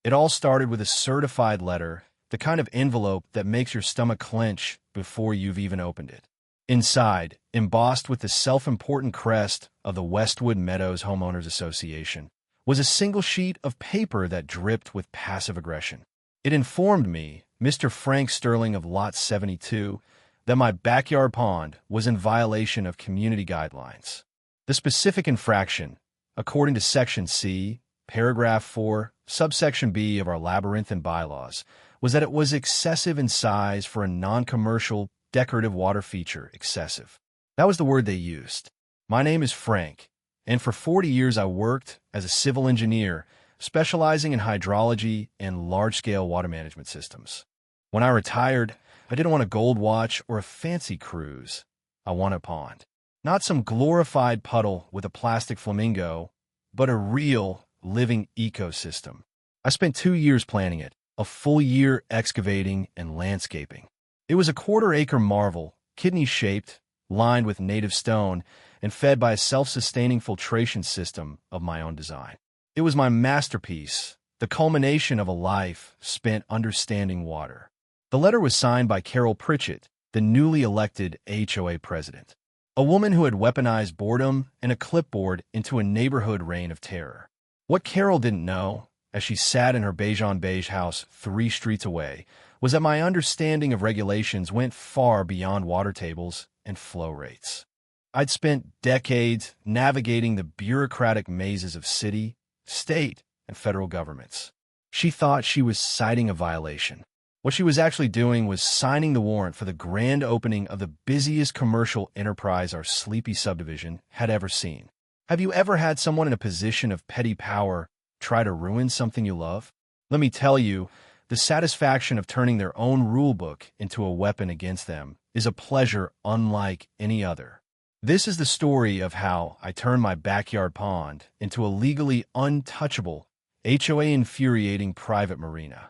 It all started with a certified letter, the kind of envelope that makes your stomach clench before you've even opened it. Inside, embossed with the self-important crest of the Westwood Meadows Homeowners Association, was a single sheet of paper that dripped with passive aggression. It informed me, Mr. Frank Sterling of Lot 72, that my backyard pond was in violation of community guidelines. The specific infraction, according to Section C, Paragraph 4, Subsection B of our labyrinthine bylaws, was that it was excessive in size for a non-commercial decorative water feature. Excessive. That was the word they used. My name is Frank, and for 40 years I worked as a civil engineer, specializing in hydrology and large-scale water management systems. When I retired, I didn't want a gold watch or a fancy cruise. I wanted a pond. Not some glorified puddle with a plastic flamingo, but a real, living ecosystem. I spent 2 years planning it, a full year excavating and landscaping. It was a quarter-acre marvel, kidney-shaped, lined with native stone, and fed by a self-sustaining filtration system of my own design. It was my masterpiece, the culmination of a life spent understanding water. The letter was signed by Carol Pritchett, the newly elected HOA president, a woman who had weaponized boredom and a clipboard into a neighborhood reign of terror. What Carol didn't know, as she sat in her beige-on-beige house 3 streets away, was that my understanding of regulations went far beyond water tables and flow rates. I'd spent decades navigating the bureaucratic mazes of city, state, and federal governments. She thought she was citing a violation. What she was actually doing was signing the warrant for the grand opening of the busiest commercial enterprise our sleepy subdivision had ever seen. Have you ever had someone in a position of petty power try to ruin something you love? Let me tell you, the satisfaction of turning their own rulebook into a weapon against them is a pleasure unlike any other. This is the story of how I turned my backyard pond into a legally untouchable, HOA-infuriating private marina.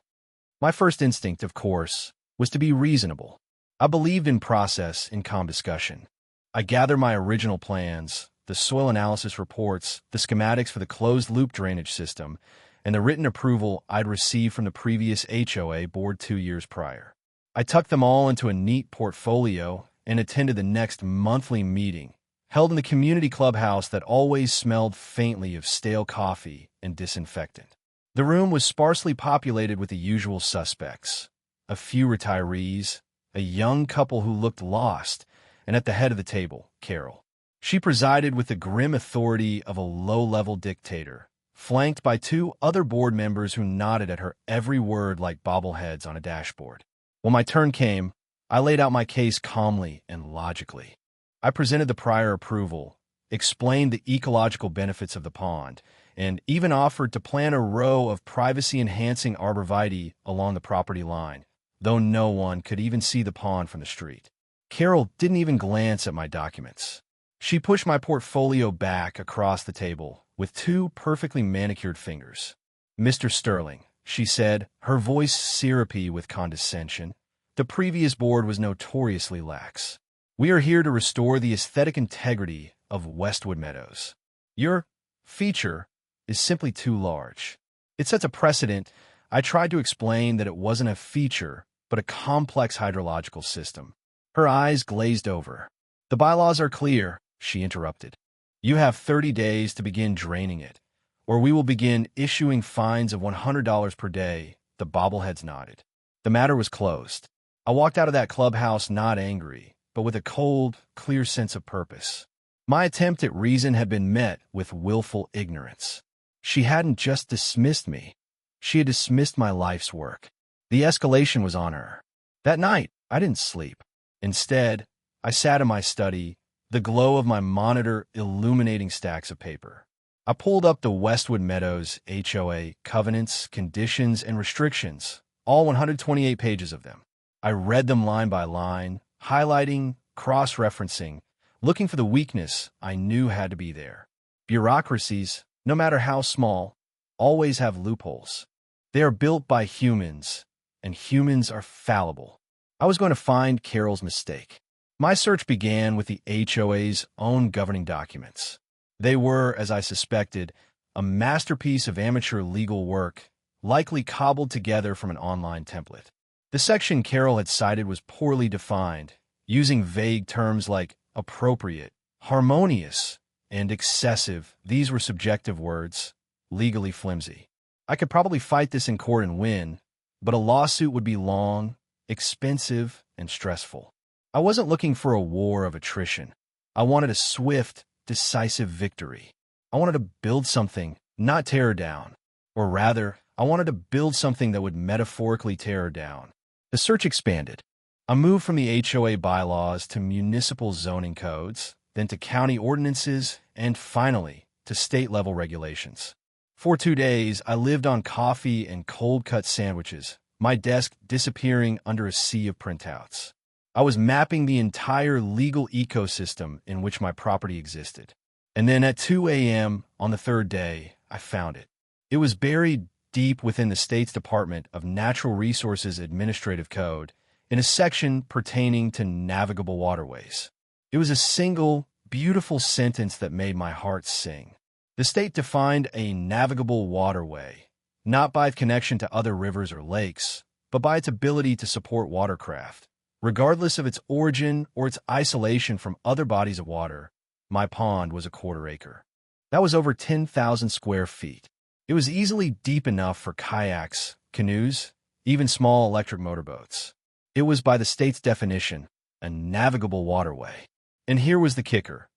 My first instinct, of course, was to be reasonable. I believed in process and calm discussion. I gathered my original plans, the soil analysis reports, the schematics for the closed-loop drainage system, and the written approval I'd received from the previous HOA board 2 years prior. I tucked them all into a neat portfolio and attended the next monthly meeting, held in the community clubhouse that always smelled faintly of stale coffee and disinfectant. The room was sparsely populated with the usual suspects, a few retirees, a young couple who looked lost, and at the head of the table, Carol. She presided with the grim authority of a low-level dictator, flanked by 2 other board members who nodded at her every word like bobbleheads on a dashboard. When my turn came, I laid out my case calmly and logically. I presented the prior approval, explained the ecological benefits of the pond, and even offered to plant a row of privacy-enhancing arborvitae along the property line, though no one could even see the pond from the street. Carol didn't even glance at my documents. She pushed my portfolio back across the table with 2 perfectly manicured fingers. "Mr. Sterling," she said, her voice syrupy with condescension. The previous board was notoriously lax. "We are here to restore the aesthetic integrity of Westwood Meadows. Your feature is simply too large. It sets a precedent." I tried to explain that it wasn't a feature, but a complex hydrological system. Her eyes glazed over. "The bylaws are clear," she interrupted. "You have 30 days to begin draining it, or we will begin issuing fines of $100 per day." The bobbleheads nodded. The matter was closed. I walked out of that clubhouse not angry, but with a cold, clear sense of purpose. My attempt at reason had been met with willful ignorance. She hadn't just dismissed me. She had dismissed my life's work. The escalation was on her. That night, I didn't sleep. Instead, I sat in my study, the glow of my monitor illuminating stacks of paper. I pulled up the Westwood Meadows HOA covenants, conditions, and restrictions, all 128 pages of them. I read them line by line, highlighting, cross-referencing, looking for the weakness I knew had to be there. Bureaucracies, no matter how small, always have loopholes. They are built by humans, and humans are fallible. I was going to find Carol's mistake. My search began with the HOA's own governing documents. They were, as I suspected, a masterpiece of amateur legal work, likely cobbled together from an online template. The section Carol had cited was poorly defined, using vague terms like appropriate, harmonious, and excessive. These were subjective words, legally flimsy. I could probably fight this in court and win, but a lawsuit would be long, expensive, and stressful. I wasn't looking for a war of attrition. I wanted a swift, decisive victory. I wanted to build something, not tear her down. Or rather, I wanted to build something that would metaphorically tear her down. The search expanded. I moved from the HOA bylaws to municipal zoning codes, then to county ordinances, and finally, to state-level regulations. For 2 days, I lived on coffee and cold-cut sandwiches, my desk disappearing under a sea of printouts. I was mapping the entire legal ecosystem in which my property existed. And then at 2 a.m. on the third day, I found it. It was buried deep within the state's Department of Natural Resources Administrative Code in a section pertaining to navigable waterways. It was a single, beautiful sentence that made my heart sing. The state defined a navigable waterway, not by its connection to other rivers or lakes, but by its ability to support watercraft. Regardless of its origin or its isolation from other bodies of water, my pond was a 1/4 acre. That was over 10,000 square feet. It was easily deep enough for kayaks, canoes, even small electric motorboats. It was, by the state's definition, a navigable waterway. And here was the kicker.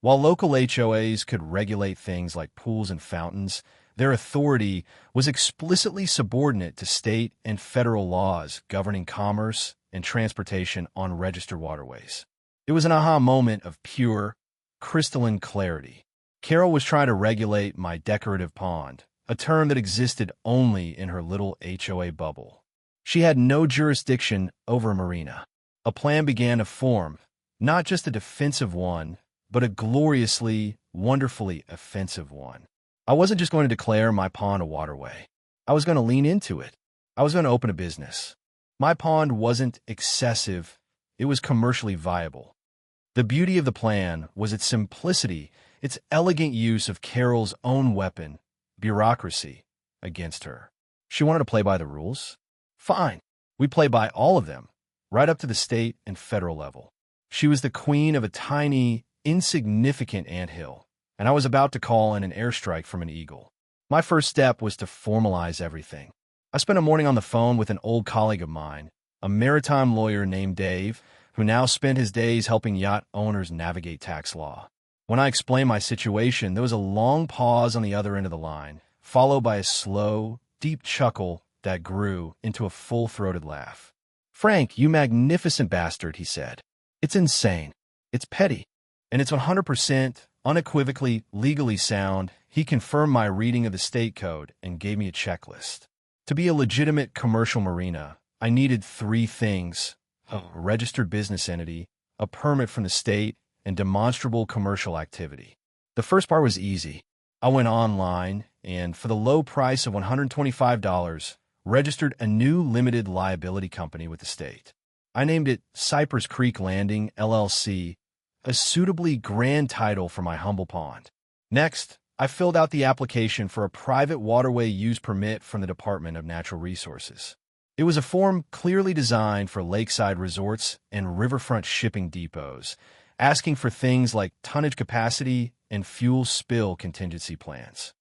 While local HOAs could regulate things like pools and fountains, their authority was explicitly subordinate to state and federal laws governing commerce and transportation on registered waterways. It was an aha moment of pure, crystalline clarity. Carol was trying to regulate my decorative pond, a term that existed only in her little HOA bubble. She had no jurisdiction over Marina. A plan began to form, not just a defensive one, but a gloriously, wonderfully offensive one. I wasn't just going to declare my pond a waterway. I was going to lean into it. I was going to open a business. My pond wasn't excessive. It was commercially viable. The beauty of the plan was its simplicity, its elegant use of Carol's own weapon, bureaucracy, against her. She wanted to play by the rules? Fine. We play by all of them, right up to the state and federal level. She was the queen of a tiny, insignificant anthill, and I was about to call in an airstrike from an eagle. My first step was to formalize everything. I spent a morning on the phone with an old colleague of mine, a maritime lawyer named Dave, who now spent his days helping yacht owners navigate tax law. When I explained my situation, there was a long pause on the other end of the line, followed by a slow, deep chuckle that grew into a full-throated laugh. "Frank, you magnificent bastard," he said. "It's insane. It's petty. And it's 100%, unequivocally, legally sound." He confirmed my reading of the state code and gave me a checklist. To be a legitimate commercial marina, I needed 3 things: a registered business entity, a permit from the state, and demonstrable commercial activity. The first part was easy. I went online and, for the low price of $125, registered a new limited liability company with the state. I named it Cypress Creek Landing, LLC, a suitably grand title for my humble pond. Next, I filled out the application for a private waterway use permit from the Department of Natural Resources. It was a form clearly designed for lakeside resorts and riverfront shipping depots, asking for things like tonnage capacity and fuel spill contingency plans.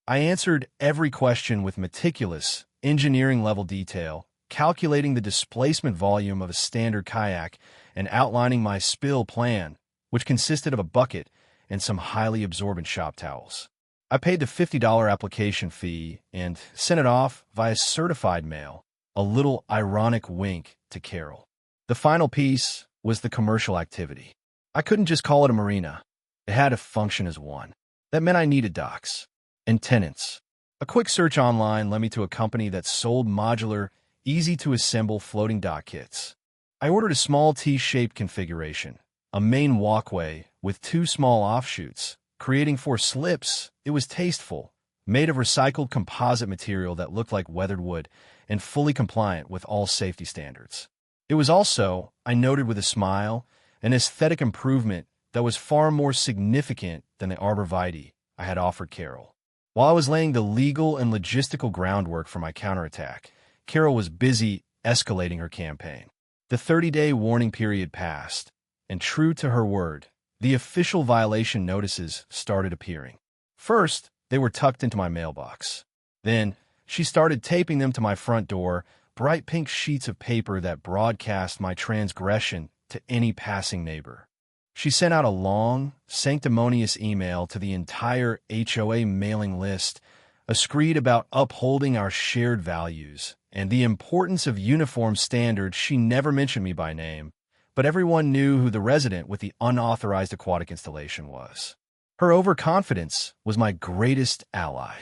I answered every question with meticulous, engineering-level detail, calculating the displacement volume of a standard kayak and outlining my spill plan, which consisted of a bucket and some highly absorbent shop towels. I paid the $50 application fee and sent it off via certified mail, a little ironic wink to Carol. The final piece was the commercial activity. I couldn't just call it a marina. It had to function as one. That meant I needed docks and tenants. A quick search online led me to a company that sold modular, easy-to-assemble floating dock kits. I ordered a small T-shaped configuration, a main walkway with 2 small offshoots, creating 4 slips. It was tasteful, made of recycled composite material that looked like weathered wood and fully compliant with all safety standards. It was also, I noted with a smile, an aesthetic improvement that was far more significant than the arborvitae I had offered Carol. While I was laying the legal and logistical groundwork for my counterattack, Carol was busy escalating her campaign. The 30-day warning period passed, and true to her word, the official violation notices started appearing. First, they were tucked into my mailbox. Then, she started taping them to my front door, bright pink sheets of paper that broadcast my transgression to any passing neighbor. She sent out a long, sanctimonious email to the entire HOA mailing list, a screed about upholding our shared values and the importance of uniform standards. She never mentioned me by name, but everyone knew who the resident with the unauthorized aquatic installation was. Her overconfidence was my greatest ally.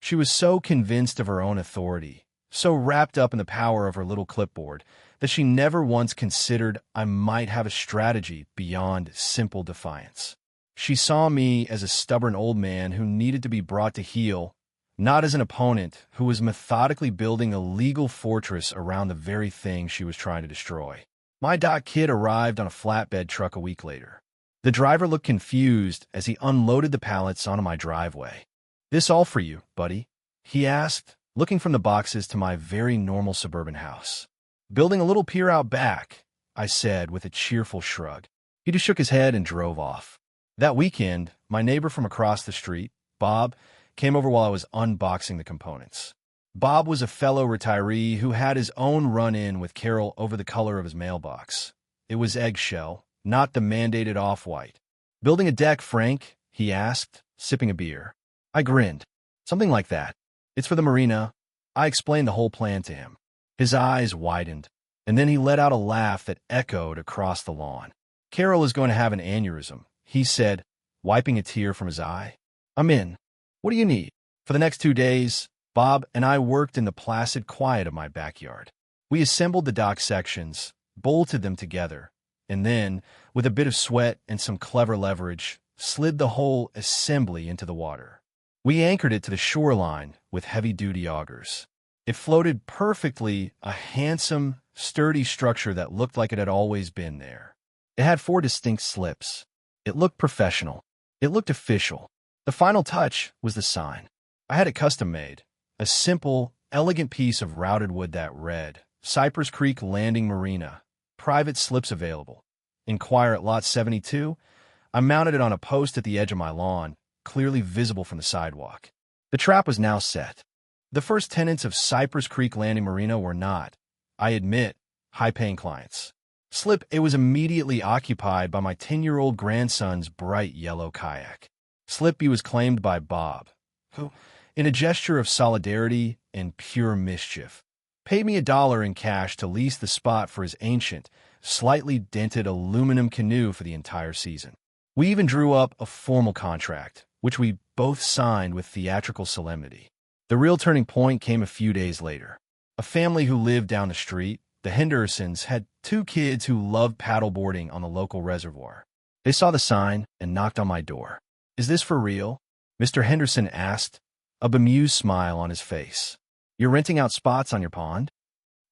She was so convinced of her own authority, so wrapped up in the power of her little clipboard, that she never once considered I might have a strategy beyond simple defiance. She saw me as a stubborn old man who needed to be brought to heel, not as an opponent who was methodically building a legal fortress around the very thing she was trying to destroy. My dock kid arrived on a flatbed truck a week later. The driver looked confused as he unloaded the pallets onto my driveway. "This all for you, buddy?" he asked, looking from the boxes to my very normal suburban house. "Building a little pier out back," I said with a cheerful shrug. He just shook his head and drove off. That weekend, my neighbor from across the street, Bob, came over while I was unboxing the components. Bob was a fellow retiree who had his own run-in with Carol over the color of his mailbox. It was eggshell, not the mandated off-white. "Building a deck, Frank?" he asked, sipping a beer. I grinned. "Something like that. It's for the Marina." I explained the whole plan to him. His eyes widened, and then he let out a laugh that echoed across the lawn. "Carol is going to have an aneurysm," he said, wiping a tear from his eye. "I'm in. What do you need?" For the next 2 days, Bob and I worked in the placid quiet of my backyard. We assembled the dock sections, bolted them together, and then, with a bit of sweat and some clever leverage, slid the whole assembly into the water. We anchored it to the shoreline with heavy-duty augers. It floated perfectly, a handsome, sturdy structure that looked like it had always been there. It had 4 distinct slips. It looked professional. It looked official. The final touch was the sign. I had it custom-made, a simple, elegant piece of routed wood that read, "Cypress Creek Landing Marina. Private slips available. Inquire at Lot 72. I mounted it on a post at the edge of my lawn, clearly visible from the sidewalk. The trap was now set. The first tenants of Cypress Creek Landing Marina were not, I admit, high-paying clients. Slip A was immediately occupied by my 10-year-old grandson's bright yellow kayak. Slip B was claimed by Bob, who, in a gesture of solidarity and pure mischief, paid me $1 in cash to lease the spot for his ancient, slightly dented aluminum canoe for the entire season. We even drew up a formal contract, which we both signed with theatrical solemnity. The real turning point came a few days later. A family who lived down the street, the Hendersons, had 2 kids who loved paddleboarding on the local reservoir. They saw the sign and knocked on my door. "Is this for real?" Mr. Henderson asked, a bemused smile on his face. "You're renting out spots on your pond?"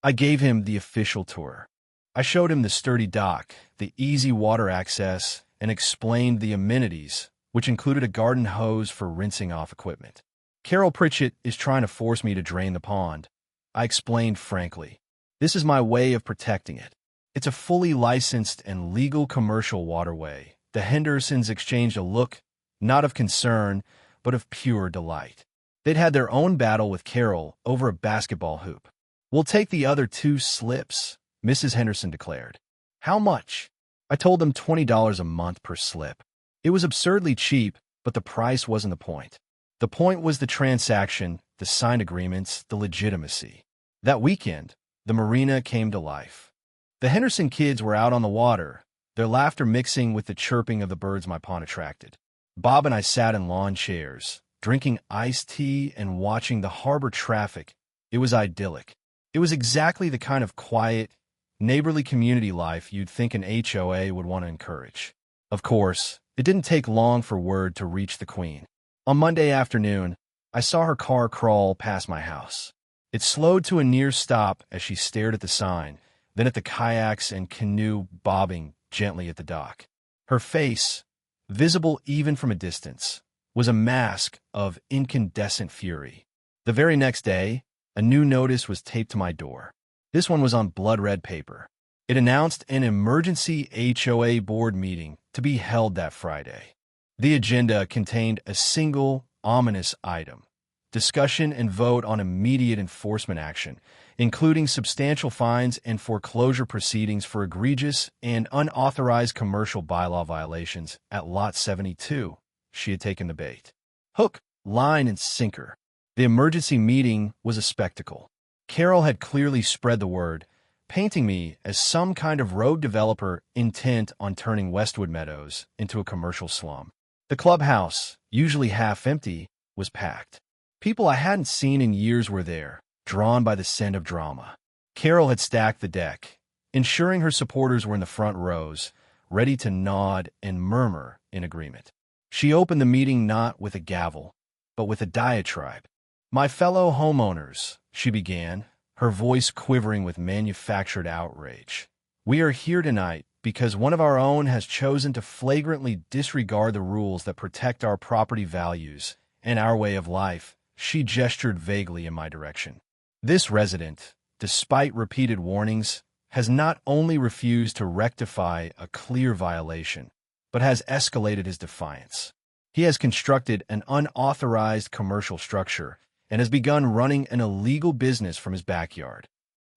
I gave him the official tour. I showed him the sturdy dock, the easy water access, and explained the amenities, which included a garden hose for rinsing off equipment. "Carol Pritchett is trying to force me to drain the pond," I explained frankly. "This is my way of protecting it. It's a fully licensed and legal commercial waterway." The Hendersons exchanged a look, not of concern, but of pure delight. They'd had their own battle with Carol over a basketball hoop. "We'll take the other 2 slips," Mrs. Henderson declared. "How much?" I told them $20 a month per slip. It was absurdly cheap, but the price wasn't the point. The point was the transaction, the signed agreements, the legitimacy. That weekend, the Marina came to life. The Henderson kids were out on the water, their laughter mixing with the chirping of the birds my pond attracted. Bob and I sat in lawn chairs, drinking iced tea and watching the harbor traffic. It was idyllic. It was exactly the kind of quiet, neighborly community life you'd think an HOA would want to encourage. Of course, it didn't take long for word to reach the Queen. On Monday afternoon, I saw her car crawl past my house. It slowed to a near stop as she stared at the sign, then at the kayaks and canoe bobbing gently at the dock. Her face, visible even from a distance, was a mask of incandescent fury. The very next day, a new notice was taped to my door. This one was on blood-red paper. It announced an emergency HOA board meeting to be held that Friday. The agenda contained a single, ominous item: discussion and vote on immediate enforcement action, including substantial fines and foreclosure proceedings for egregious and unauthorized commercial bylaw violations at Lot 72. She had taken the bait. Hook, line, and sinker. The emergency meeting was a spectacle. Carol had clearly spread the word, painting me as some kind of rogue developer intent on turning Westwood Meadows into a commercial slum. The clubhouse, usually half empty, was packed. People I hadn't seen in years were there, drawn by the scent of drama. Carol had stacked the deck, ensuring her supporters were in the front rows, ready to nod and murmur in agreement. She opened the meeting not with a gavel, but with a diatribe. "My fellow homeowners," she began, her voice quivering with manufactured outrage. "We are here tonight because one of our own has chosen to flagrantly disregard the rules that protect our property values and our way of life." She gestured vaguely in my direction. "This resident, despite repeated warnings, has not only refused to rectify a clear violation, but has escalated his defiance. He has constructed an unauthorized commercial structure and has begun running an illegal business from his backyard."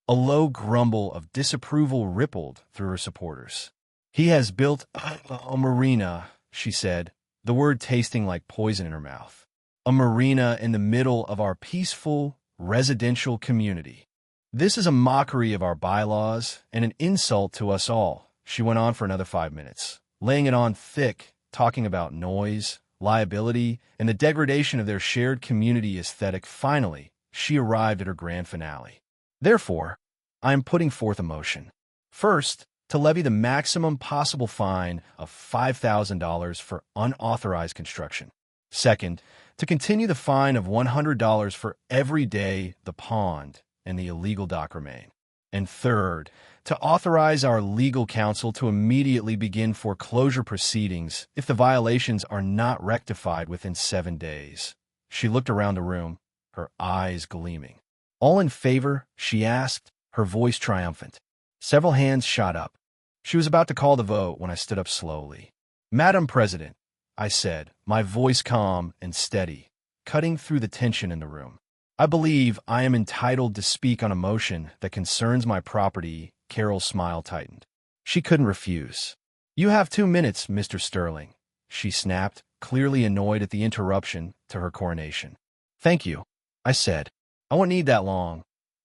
A low grumble of disapproval rippled through her supporters. "He has built a marina," she said, the word tasting like poison in her mouth. "A marina in the middle of our peaceful, residential community. This is a mockery of our bylaws and an insult to us all." She went on for another 5 minutes, laying it on thick, talking about noise, liability, and the degradation of their shared community aesthetic. Finally, she arrived at her grand finale. "Therefore, I am putting forth a motion. First, to levy the maximum possible fine of $5,000 for unauthorized construction. Second, to continue the fine of $100 for every day the pond and the illegal dock remain. And third, to authorize our legal counsel to immediately begin foreclosure proceedings if the violations are not rectified within 7 days." She looked around the room, her eyes gleaming. "All in favor?" she asked, her voice triumphant. Several hands shot up. She was about to call the vote when I stood up slowly. "Madam President," I said, my voice calm and steady, cutting through the tension in the room, "I believe I am entitled to speak on a motion that concerns my property." Carol's smile tightened. She couldn't refuse. "You have 2 minutes, Mr. Sterling," she snapped, clearly annoyed at the interruption to her coronation. "Thank you," I said. "I won't need that long."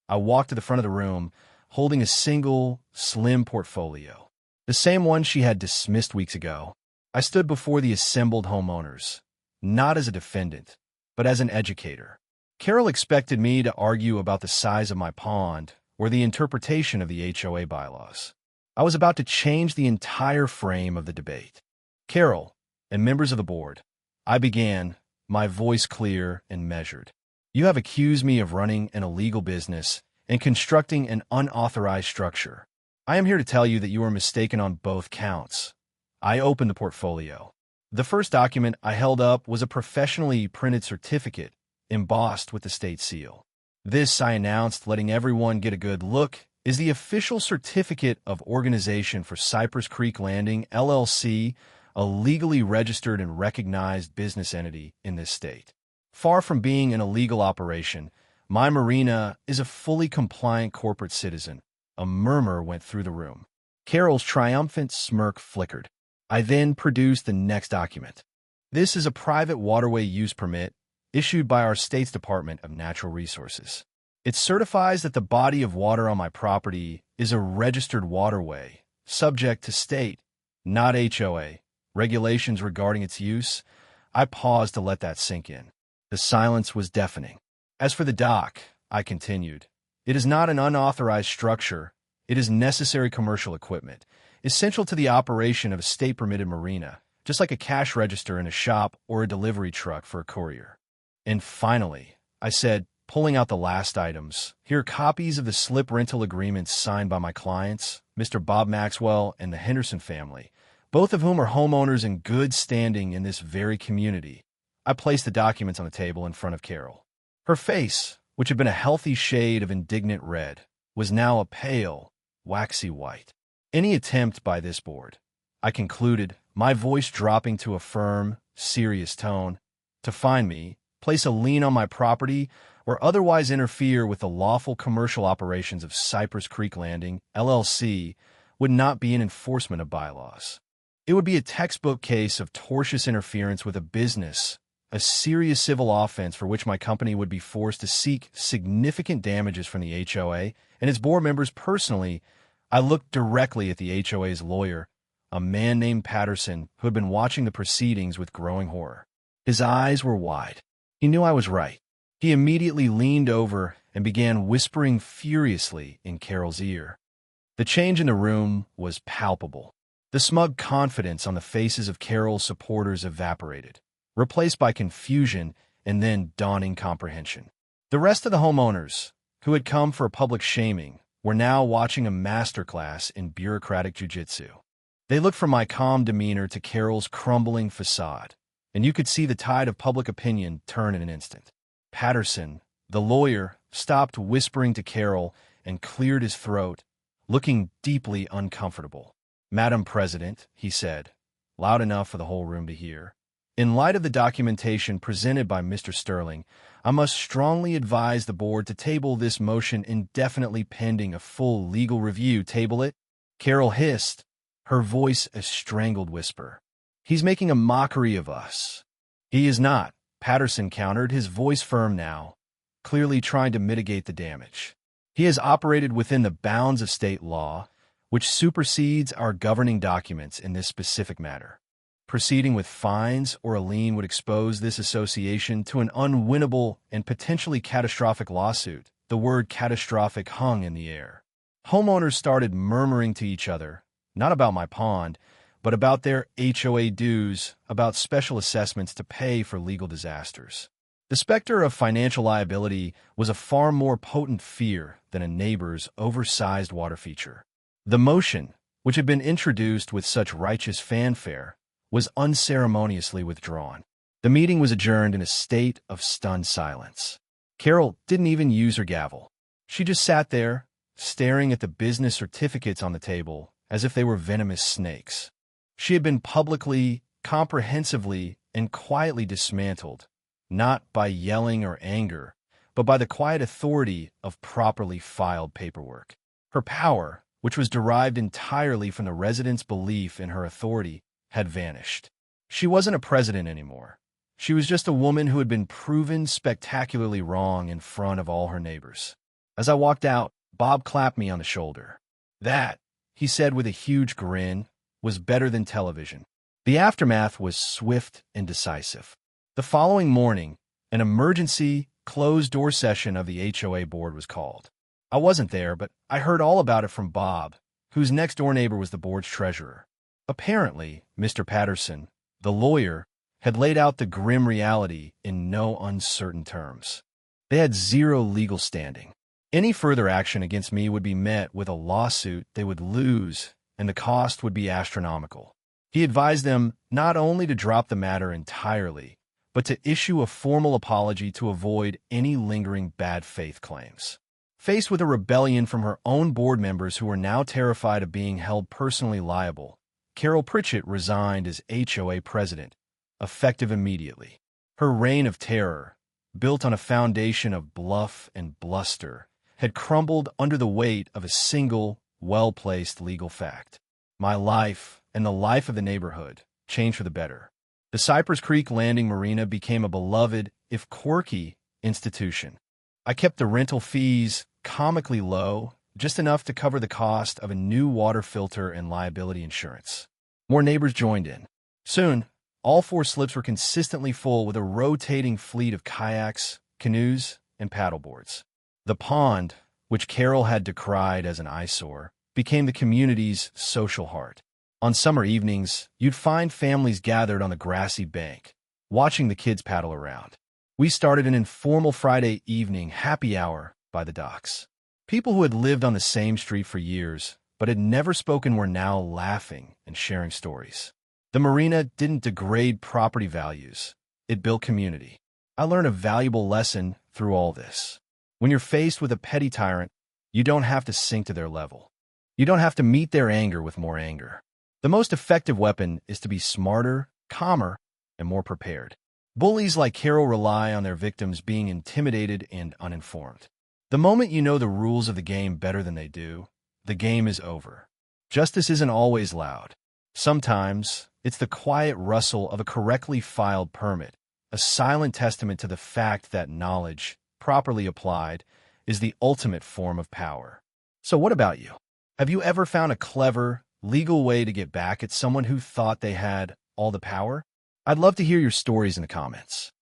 I walked to the front of the room, holding a single, slim portfolio, the same one she had dismissed weeks ago. I stood before the assembled homeowners, not as a defendant, but as an educator. Carol expected me to argue about the size of my pond or the interpretation of the HOA bylaws. I was about to change the entire frame of the debate. "Carol and members of the board," I began, my voice clear and measured, "you have accused me of running an illegal business and constructing an unauthorized structure. I am here to tell you that you are mistaken on both counts." I opened the portfolio. The first document I held up was a professionally printed certificate embossed with the state seal. "This," I announced, letting everyone get a good look, "is the official certificate of organization for Cypress Creek Landing, LLC, a legally registered and recognized business entity in this state. Far from being an illegal operation, my marina is a fully compliant corporate citizen." A murmur went through the room. Carol's triumphant smirk flickered. I then produced the next document. "This is a private waterway use permit issued by our state's Department of Natural Resources. It certifies that the body of water on my property is a registered waterway, subject to state, not HOA, regulations regarding its use." I paused to let that sink in. The silence was deafening. "As for the dock," I continued, "it is not an unauthorized structure. It is necessary commercial equipment, essential to the operation of a state-permitted marina, just like a cash register in a shop or a delivery truck for a courier. And finally," I said, pulling out the last items, "here are copies of the slip rental agreements signed by my clients, Mr. Bob Maxwell and the Henderson family, both of whom are homeowners in good standing in this very community." I placed the documents on the table in front of Carol. Her face, which had been a healthy shade of indignant red, was now a pale, waxy white. Any attempt by this board, I concluded, my voice dropping to a firm, serious tone, to find me, place a lien on my property, or otherwise interfere with the lawful commercial operations of Cypress Creek Landing, LLC, would not be an enforcement of bylaws. It would be a textbook case of tortious interference with a business, a serious civil offense for which my company would be forced to seek significant damages from the HOA and its board members personally. I looked directly at the HOA's lawyer, a man named Patterson, who had been watching the proceedings with growing horror. His eyes were wide. He knew I was right. He immediately leaned over and began whispering furiously in Carol's ear. The change in the room was palpable. The smug confidence on the faces of Carol's supporters evaporated, replaced by confusion and then dawning comprehension. The rest of the homeowners, who had come for a public shaming, were now watching a masterclass in bureaucratic jujitsu. They looked from my calm demeanor to Carol's crumbling facade, and you could see the tide of public opinion turn in an instant. Patterson, the lawyer, stopped whispering to Carol and cleared his throat, looking deeply uncomfortable. "Madam President," he said, loud enough for the whole room to hear, "in light of the documentation presented by Mr. Sterling, I must strongly advise the board to table this motion indefinitely pending a full legal review. Table it?" Carol hissed, her voice a strangled whisper. "He's making a mockery of us." "He is not," Patterson countered, his voice firm now, clearly trying to mitigate the damage. "He has operated within the bounds of state law, which supersedes our governing documents in this specific matter. Proceeding with fines or a lien would expose this association to an unwinnable and potentially catastrophic lawsuit." The word catastrophic hung in the air. Homeowners started murmuring to each other, not about my pond, but about their HOA dues, about special assessments to pay for legal disasters. The specter of financial liability was a far more potent fear than a neighbor's oversized water feature. The motion, which had been introduced with such righteous fanfare, was unceremoniously withdrawn. The meeting was adjourned in a state of stunned silence. Carol didn't even use her gavel. She just sat there, staring at the business certificates on the table as if they were venomous snakes. She had been publicly, comprehensively, and quietly dismantled, not by yelling or anger, but by the quiet authority of properly filed paperwork. Her power, which was derived entirely from the residents' belief in her authority, had vanished. She wasn't a president anymore. She was just a woman who had been proven spectacularly wrong in front of all her neighbors. As I walked out, Bob clapped me on the shoulder. "That," he said with a huge grin, "was better than television." The aftermath was swift and decisive. The following morning, an emergency, closed-door session of the HOA board was called. I wasn't there, but I heard all about it from Bob, whose next-door neighbor was the board's treasurer. Apparently, Mr. Patterson, the lawyer, had laid out the grim reality in no uncertain terms. They had zero legal standing. Any further action against me would be met with a lawsuit they would lose, and the cost would be astronomical. He advised them not only to drop the matter entirely, but to issue a formal apology to avoid any lingering bad faith claims. Faced with a rebellion from her own board members who were now terrified of being held personally liable, Carol Pritchett resigned as HOA president, effective immediately. Her reign of terror, built on a foundation of bluff and bluster, had crumbled under the weight of a single, well-placed legal fact. My life, and the life of the neighborhood, changed for the better. The Cypress Creek Landing Marina became a beloved, if quirky, institution. I kept the rental fees comically low, just enough to cover the cost of a new water filter and liability insurance. More neighbors joined in. Soon, all 4 slips were consistently full with a rotating fleet of kayaks, canoes, and paddleboards. The pond, which Carol had decried as an eyesore, became the community's social heart. On summer evenings, you'd find families gathered on the grassy bank, watching the kids paddle around. We started an informal Friday evening happy hour by the docks. People who had lived on the same street for years, but had never spoken, were now laughing and sharing stories. The marina didn't degrade property values. it built community. I learned a valuable lesson through all this. When you're faced with a petty tyrant, you don't have to sink to their level. You don't have to meet their anger with more anger. The most effective weapon is to be smarter, calmer, and more prepared. Bullies like Carol rely on their victims being intimidated and uninformed. The moment you know the rules of the game better than they do, the game is over. Justice isn't always loud. Sometimes, it's the quiet rustle of a correctly filed permit, a silent testament to the fact that knowledge, properly applied, is the ultimate form of power. So what about you? Have you ever found a clever, legal way to get back at someone who thought they had all the power? I'd love to hear your stories in the comments.